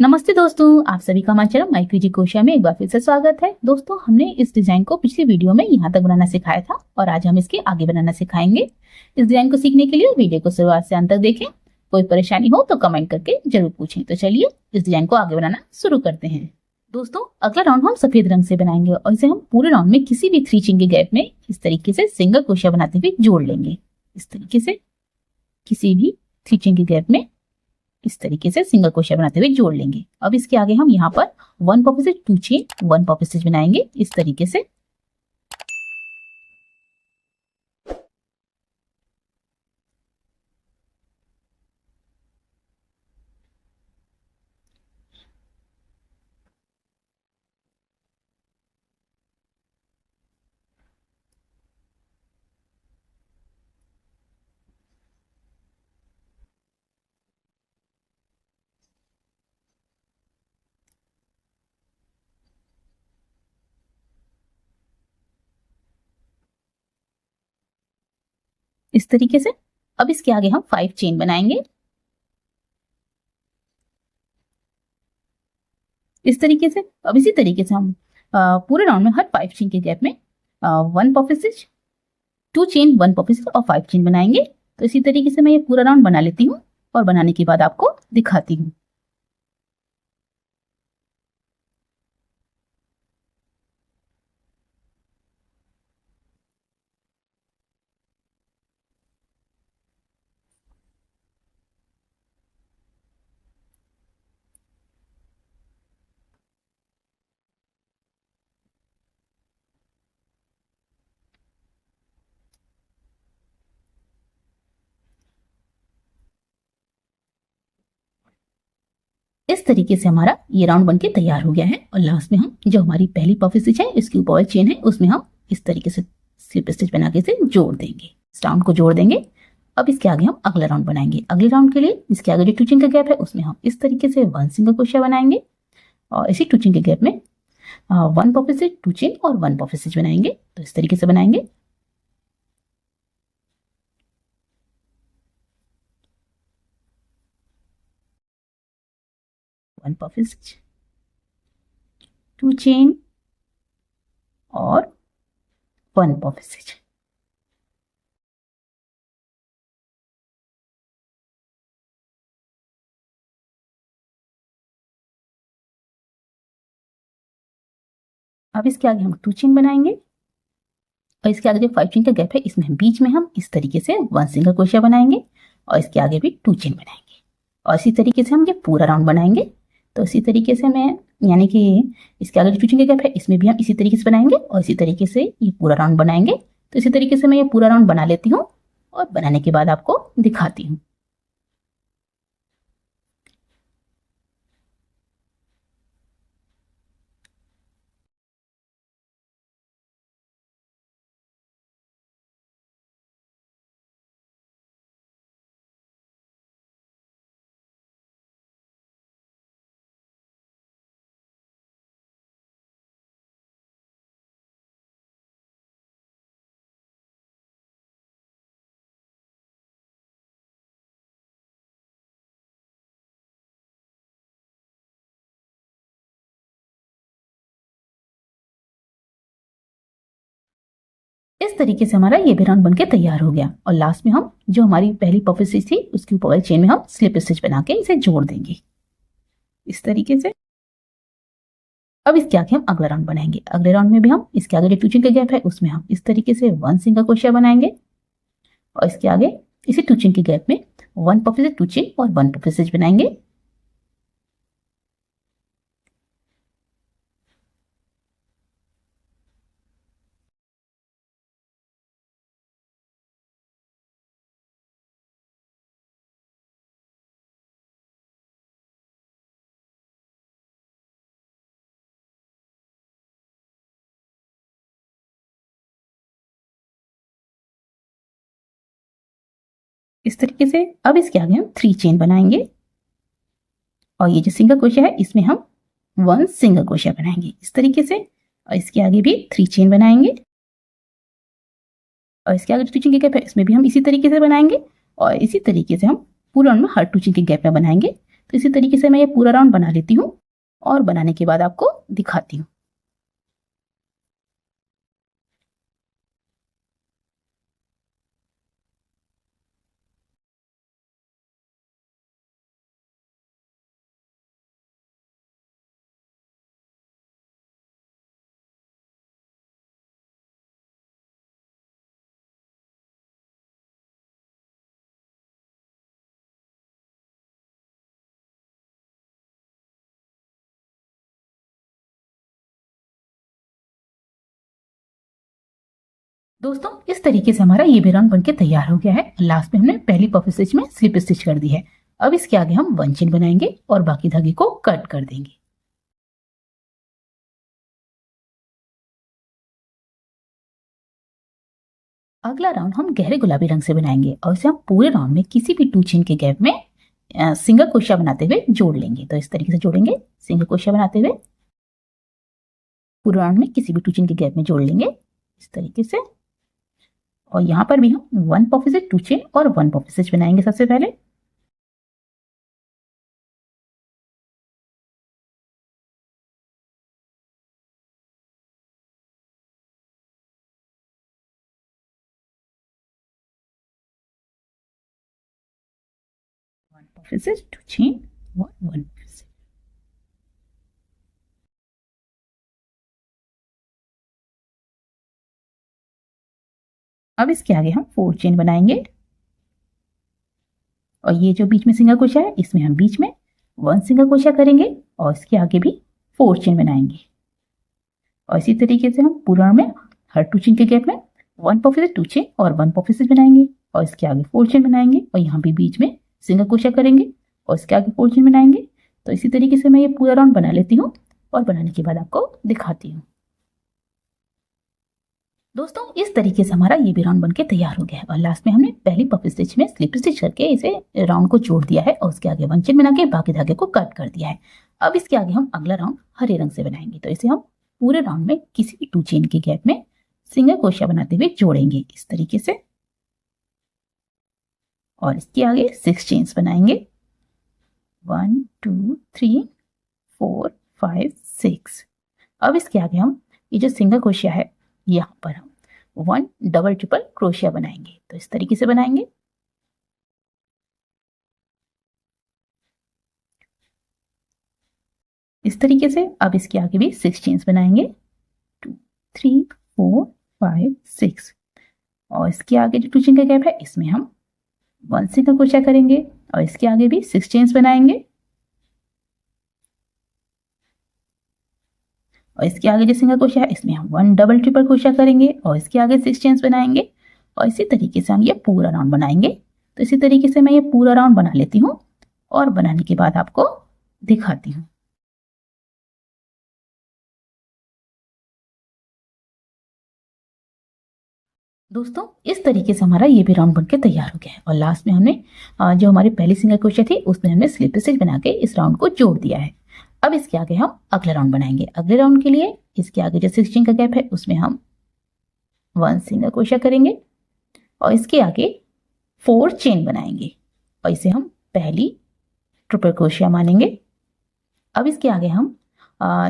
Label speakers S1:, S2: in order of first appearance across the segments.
S1: नमस्ते दोस्तों, आप सभी का हमारे चैनल माई क्रेजी कोशिया में एक बार फिर से स्वागत है। दोस्तों, हमने इस डिजाइन को पिछली वीडियो में यहाँ तक बनाना सिखाया था और आज हम इसके आगे बनाना सिखाएंगे। इस डिजाइन को सीखने के लिए वीडियो को शुरुआत से अंत तक देखें। कोई परेशानी हो तो कमेंट करके जरूर पूछें। तो चलिए इस डिजाइन को आगे बनाना शुरू करते हैं। दोस्तों, अगला राउंड हम सफेद रंग से बनाएंगे और इसे हम पूरे राउंड में किसी भी 3 चेन के गैप में इस तरीके से सिंगल क्रोशिया बनाते हुए जोड़ लेंगे। इस तरीके से किसी भी 3 चेन के गैप में इस तरीके से सिंगल क्रोशिया बनाते हुए जोड़ लेंगे। अब इसके आगे हम यहाँ पर 1 pocket stitch 2 chain 1 pocket stitch बनाएंगे इस तरीके से। इस तरीके से अब इसके आगे हम 5 चेन बनाएंगे इस तरीके से। अब इसी तरीके से हम पूरे राउंड में हर 5 चेन के गैप में 1 pocket stitch 2 chain 1 pocket stitch और 5 चेन बनाएंगे। तो इसी तरीके से मैं ये पूरा राउंड बना लेती हूँ और बनाने के बाद आपको दिखाती हूँ। इस तरीके से हमारा ये राउंड बनके तैयार हो गया है और लास्ट में हम जो हमारी पहली पफ स्टिच है इसके ऊपर वाली चेन है उसमें हम इस तरीके से स्लिप स्टिच बना के इसे जोड़ देंगे, इस राउंड को जोड़ देंगे। अब इसके आगे हम अगला राउंड बनाएंगे। अगले राउंड के लिए इसके आगे जो 2 चेन का गैप है उसमें हम इस तरीके से 1 सिंगल क्रोशिया बनाएंगे और इसी 2 चेन के गैप में 1 पॉकेट स्टिच 2 चेन और 1 पॉकेट स्टिच बनाएंगे। तो इस तरीके से बनाएंगे। वन पॉकेट स्टिच 2 चेन और 1 पॉकेट स्टिच। अब इसके आगे हम 2 चेन बनाएंगे और इसके आगे जो 5 चेन का गैप है इसमें बीच में हम इस तरीके से 1 सिंगल क्रोशिया बनाएंगे और इसके आगे भी 2 चेन बनाएंगे और इसी तरीके से हम ये पूरा राउंड बनाएंगे। तो इसी तरीके से मैं यानी कि इसके आगे जो 2 चेन का गैप है इसमें भी हम इसी तरीके से बनाएंगे और इसी तरीके से ये पूरा राउंड बनाएंगे। तो इसी तरीके से मैं ये पूरा राउंड बना लेती हूँ और बनाने के बाद आपको दिखाती हूँ। इस तरीके से हमारा ये भी राउंड बनके तैयार हो गया और लास्ट में हम जो हमारी पहली पफ स्टिच थी उसके ऊपर वाली चेन में हम स्लिप स्टिच बना के इसे जोड़ देंगे इस तरीके से। अब इसके आगे हम अगला राउंड बनाएंगे। अगले राउंड में भी हम इसके आगे जो 2 चेन का गैप है उसमें हम इस तरीके से 1 सिंगल क्रोशिया बनाएंगे और इसके आगे इसी 2 चेन के गैप में 1 पफ स्टिच 2 चेन और 1 पफ स्टिच बनाएंगे। इस तरीके से अब इसके आगे हम 3 चेन बनाएंगे और ये जो सिंगल क्रोशिया है इसमें हम 1 सिंगल क्रोशिया बनाएंगे इस तरीके से और इसके आगे भी 3 चेन बनाएंगे और इसके आगे जो 2 चेन के गैप है इसमें भी हम इसी तरीके से बनाएंगे और इसी तरीके से हम पूरे राउंड में हर 2 चेन के गैप में बनाएंगे। तो इसी तरीके से मैं ये पूरा राउंड बना लेती हूँ और बनाने के बाद आपको दिखाती हूँ। दोस्तों इस तरीके से हमारा ये भी राउंड बनके तैयार हो गया है। लास्ट में हमने पहली पफ स्टिच में स्लिप स्टिच कर दी है। अब इसके आगे हम 1 चेन बनाएंगे और बाकी धागे को कट कर देंगे। अगला राउंड हम गहरे गुलाबी रंग से बनाएंगे और इसे हम पूरे राउंड में किसी भी 2 चेन के गैप में सिंगल क्रोशिया बनाते हुए जोड़ लेंगे। तो इस तरीके से जोड़ेंगे, सिंगल क्रोशिया बनाते हुए पूरे राउंड में किसी भी 2 चेन के गैप में जोड़ लेंगे इस तरीके से। और यहाँ पर भी हम 1 पफ स्टिच 2 चेन और 1 पफ स्टिच बनाएंगे सबसे पहले। वन पफ स्टिच 2 चेन और 1 पफ स्टिच। अब इसके आगे हम 4 चेन बनाएंगे और ये जो बीच में सिंगल क्रोशिया है इसमें हम बीच में 1 सिंगल क्रोशिया करेंगे और इसके आगे भी 4 चेन बनाएंगे। और इसी तरीके से हम पूरा में हर 2 चेन के गैप में 1 पफ स्टिच 2 चेन और 1 पफ स्टिच बनाएंगे और इसके आगे 4 चेन बनाएंगे और यहाँ भी बीच में सिंगल क्रोशिया करेंगे और इसके आगे 4 चेन बनाएंगे। तो इसी तरीके से मैं ये पूरा राउंड बना लेती हूँ और बनाने के बाद आपको दिखाती हूँ। दोस्तों इस तरीके से हमारा ये भी राउंड बनके तैयार हो गया है और लास्ट में हमने पहली पफ स्टिच में स्लिप स्टिच करके इसे राउंड को जोड़ दिया है और उसके आगे 1 चेन बना के बाकी धागे को कट कर दिया है। अब इसके आगे हम अगला राउंड हरे रंग से बनाएंगे। तो इसे हम पूरे राउंड में किसी भी 2 चेन के गैप में सिंगल क्रोशिया बनाते हुए जोड़ेंगे इस तरीके से और इसके आगे 6 चेन्स बनाएंगे। 1 2 3 4 5 6। अब इसके आगे हम ये जो सिंगल क्रोशिया है यहाँ पर हम 1 डबल ट्रिपल क्रोशिया बनाएंगे। तो इस तरीके से बनाएंगे। इस तरीके से अब इसके आगे भी 6 चेन्स बनाएंगे। 2 3 4 5 6 और इसके आगे जो 2 चेन का गैप है इसमें हम 1 सिंगल क्रोशिया करेंगे और इसके आगे भी 6 चेन्स बनाएंगे और इसके आगे जो सिंगल क्रोशिया है इसमें हम 1 डबल ट्रिपल क्रोशिया करेंगे और इसके आगे 6 चेन्स बनाएंगे और इसी तरीके से हम ये पूरा राउंड बनाएंगे। तो इसी तरीके से मैं ये पूरा राउंड बना लेती हूँ और बनाने के बाद आपको दिखाती हूँ। दोस्तों इस तरीके से हमारा ये भी राउंड बनके तैयार हो गया है और लास्ट में हमने जो हमारी पहली सिंगल क्रोशिया थी उसमें हमने स्लिप स्टिच बना के इस राउंड को जोड़ दिया है। अब इसके आगे हम अगला राउंड बनाएंगे। अगले राउंड के लिए इसके आगे जो 6 चेन का गैप है उसमें हम 1 सिंगल क्रोशिया करेंगे और इसके आगे 4 चेन बनाएंगे और इसे हम पहली ट्रिपल क्रोशिया मानेंगे। अब इसके आगे हम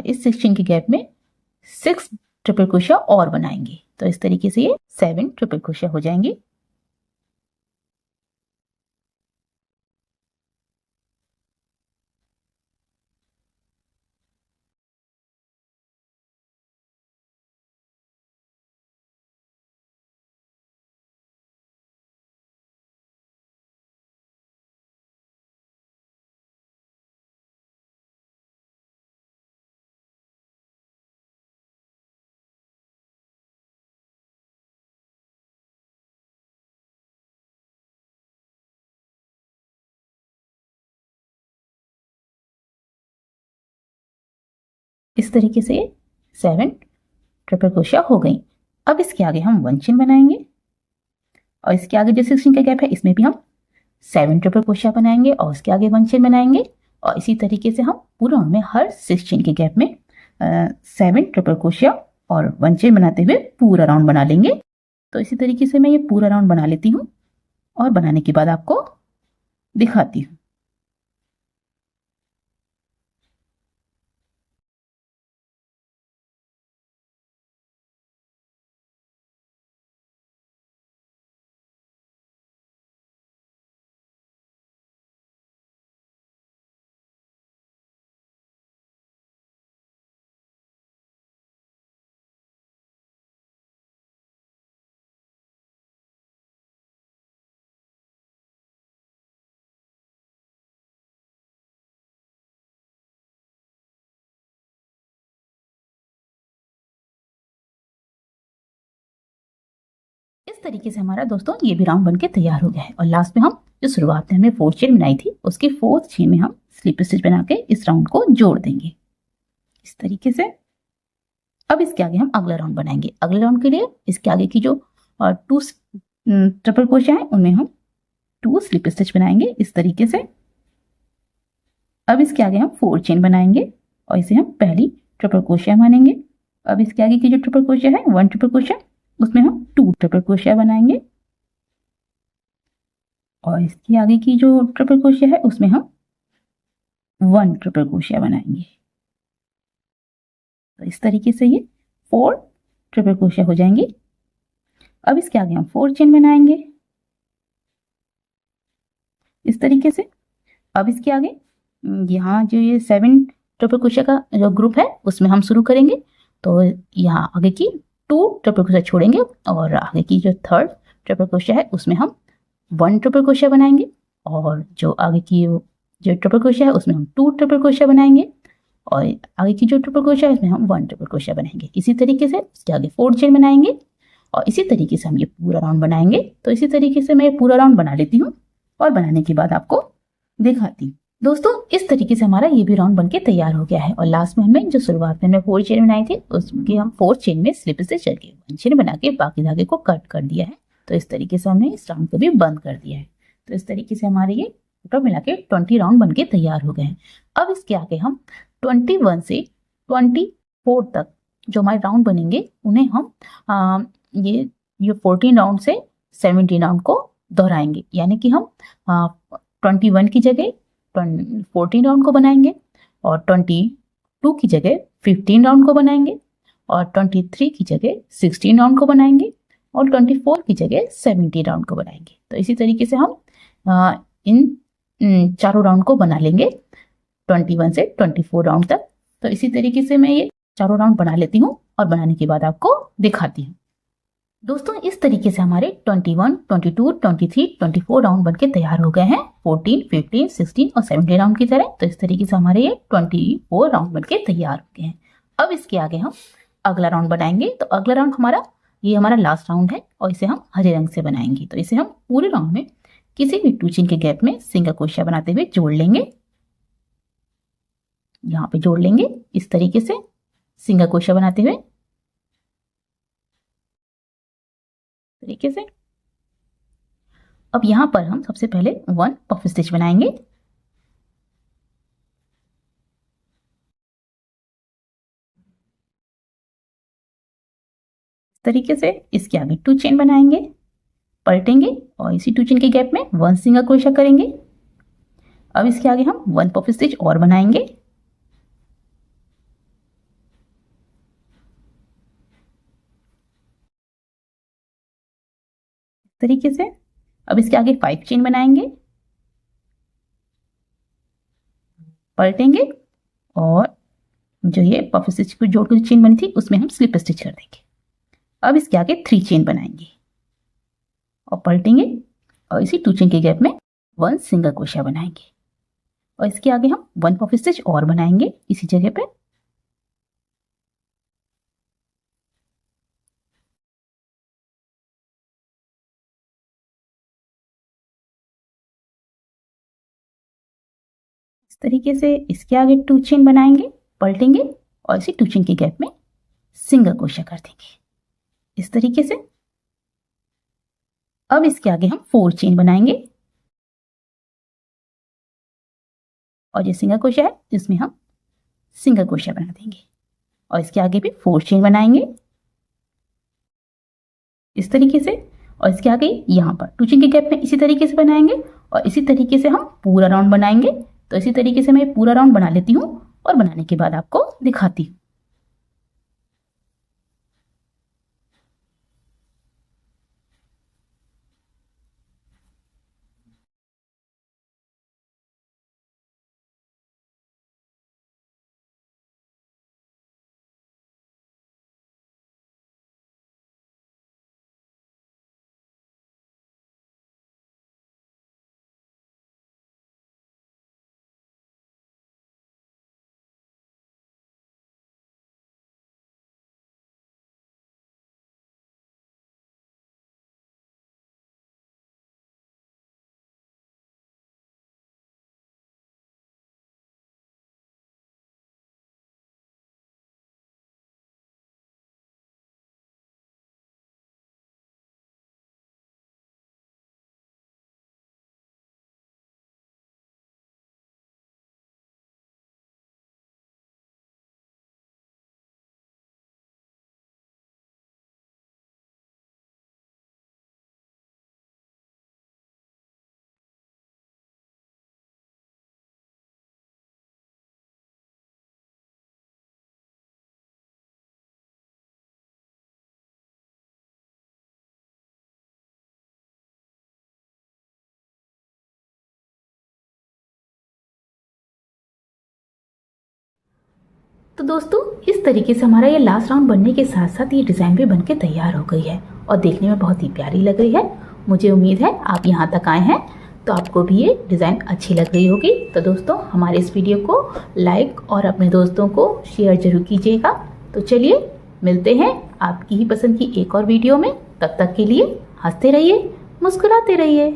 S1: इस 6 चेन के गैप में 6 ट्रिपल क्रोशिया और बनाएंगे। तो इस तरीके से ये 7 ट्रिपल क्रोशिया हो जाएंगी। इस तरीके से 7 ट्रिपल क्रोशिया हो गई। अब इसके आगे हम 1 चेन बनाएंगे और इसके आगे जो 6 चेन का गैप है इसमें भी हम 7 ट्रिपल क्रोशिया बनाएंगे और उसके आगे 1 चेन बनाएंगे और इसी तरीके से हम पूरा राउंड में हर 6 चेन के गैप में 7 ट्रिपल क्रोशिया और 1 चेन बनाते हुए पूरा राउंड बना लेंगे। तो इसी तरीके से मैं ये पूरा राउंड बना लेती हूँ और बनाने के बाद आपको दिखाती हूँ। इस तरीके से हमारा दोस्तों ये भी राउंड बनके तैयार हो गया है। और लास्ट में हम जो शुरुआत में हमने 4 चेन बनाई थी उसकी 4th चेन में हम स्लिप स्टिच बना के इस राउंड को जोड़ देंगे इस तरीके से। अब इसके आगे हम अगला राउंड बनाएंगे। अगले राउंड के लिए इसके आगे की जो 2 ट्रिपल क्रोशिया है उनमें हम 2 स्लिप स्टिच बनाएंगे इस तरीके से। अब इसके आगे हम 4 चेन बनाएंगे और इसे हम पहली ट्रिपल क्रोशिया मानेंगे। अब इसके आगे की जो ट्रिपल क्रोशिया है 1 ट्रिपल क्रोशिया, उसमें हम 2 ट्रिपल क्रोशिया बनाएंगे और इसके आगे की जो ट्रिपल क्रोशिया है उसमें हम 1 ट्रिपल क्रोशिया बनाएंगे। तो इस तरीके से ये 4 ट्रिपल क्रोशिया हो जाएंगे। अब इसके आगे हम 4 चेन बनाएंगे इस तरीके से। अब इसके आगे यहाँ जो ये 7 ट्रिपल क्रोशिया का जो ग्रुप है उसमें हम शुरू करेंगे। तो यहाँ आगे की 2 ट्रिपल क्रोशिया छोड़ेंगे और आगे की जो 3rd ट्रिपल क्रोशिया है उसमें हम 1 ट्रिपल क्रोशिया बनाएंगे और जो आगे की जो ट्रिपल क्रोशिया है उसमें हम 2 ट्रिपल क्रोशिया बनाएंगे और आगे की जो ट्रिपल क्रोशिया है इसमें हम 1 ट्रिपल क्रोशिया बनाएंगे। इसी तरीके से इसके आगे 4 चेन बनाएंगे और इसी तरीके से हम ये पूरा राउंड बनाएंगे। तो इसी तरीके से मैं ये पूरा राउंड बना लेती हूँ और बनाने के बाद आपको दिखाती हूँ। दोस्तों इस तरीके से हमारा ये भी राउंड बनके तैयार हो गया है और लास्ट में हमने जो शुरुआत में हमने 4 चेन बनाई थी उसकी हम 4 चेन में स्लिप स्टिच करके 1 चेन बना के बाकी धागे को कट कर दिया है। तो इस तरीके से हमने इस राउंड को भी बंद कर दिया है। तो इस तरीके से हमारे ये टोटल मिला के 20 राउंड बनके तैयार हो गए हैं। अब इसके आगे हम 21 से 24 तक जो हमारे राउंड बनेंगे उन्हें हम ये 14 राउंड से 17 राउंड को दोहराएंगे, यानी कि हम 21 की जगह 14 राउंड को बनाएंगे और 22 की जगह 15 राउंड को बनाएंगे और 23 की जगह 16 राउंड को बनाएंगे और 24 की जगह 17 राउंड को बनाएंगे। तो इसी तरीके से हम इन चारों राउंड को बना लेंगे 21 से 24 राउंड तक। तो इसी तरीके से मैं ये चारों राउंड बना लेती हूँ और बनाने के बाद आपको दिखाती हूँ। दोस्तों इस तरीके से हमारे 21, 22, 23, 24 राउंड बनके तैयार हो गए हैं 14, 15, 16 और 17 राउंड की तरह। तो इस तरीके से हमारे ये 24 राउंड बनके तैयार हो गए हैं। अब इसके आगे हम अगला राउंड बनाएंगे। तो अगला राउंड हमारा लास्ट राउंड है और इसे हम हरे रंग से बनाएंगे। तो इसे हम पूरे राउंड में किसी भी 2 चेन के गैप में सिंगल क्रोशिया बनाते हुए जोड़ लेंगे। यहाँ पे जोड़ लेंगे इस तरीके से सिंगल क्रोशिया बनाते हुए तरीके से। अब यहां पर हम सबसे पहले 1 पफ स्टिच बनाएंगे। इस तरीके से इसके आगे 2 चेन बनाएंगे, पलटेंगे और इसी 2 चेन के गैप में 1 सिंगल क्रोशिया करेंगे। अब इसके आगे हम 1 पफ स्टिच और बनाएंगे इस तरीके से। अब इसके आगे 5 चेन बनाएंगे, पलटेंगे और जो ये पफ स्टिच को जोड़ कर चेन बनी थी उसमें हम स्लिप स्टिच कर देंगे। अब इसके आगे 3 चेन बनाएंगे और पलटेंगे और इसी 2 चेन के गैप में 1 सिंगल क्रोशिया बनाएंगे और इसके आगे हम 1 पफ स्टिच और बनाएंगे इसी जगह पे। इस तरीके से इसके आगे 2 चेन बनाएंगे, पलटेंगे और इसी 2 चेन के गैप में सिंगल क्रोशिया कर देंगे इस तरीके से। अब इसके आगे हम 4 चेन बनाएंगे और ये सिंगल क्रोशिया है जिसमें हम सिंगल क्रोशिया बना देंगे और इसके आगे भी 4 चेन बनाएंगे इस तरीके से और इसके आगे यहाँ पर 2 चेन के गैप में इसी तरीके से बनाएंगे और इसी तरीके से हम पूरा राउंड बनाएंगे। तो इसी तरीके से मैं पूरा राउंड बना लेती हूँ और बनाने के बाद आपको दिखाती हूँ। तो दोस्तों इस तरीके से हमारा ये लास्ट राउंड बनने के साथ साथ ये डिज़ाइन भी बनके तैयार हो गई है और देखने में बहुत ही प्यारी लग रही है। मुझे उम्मीद है आप यहाँ तक आए हैं तो आपको भी ये डिज़ाइन अच्छी लग रही होगी। तो दोस्तों हमारे इस वीडियो को लाइक और अपने दोस्तों को शेयर जरूर कीजिएगा। तो चलिए मिलते हैं आपकी ही पसंद की एक और वीडियो में। तब तक के लिए हंसते रहिए, मुस्कुराते रहिए।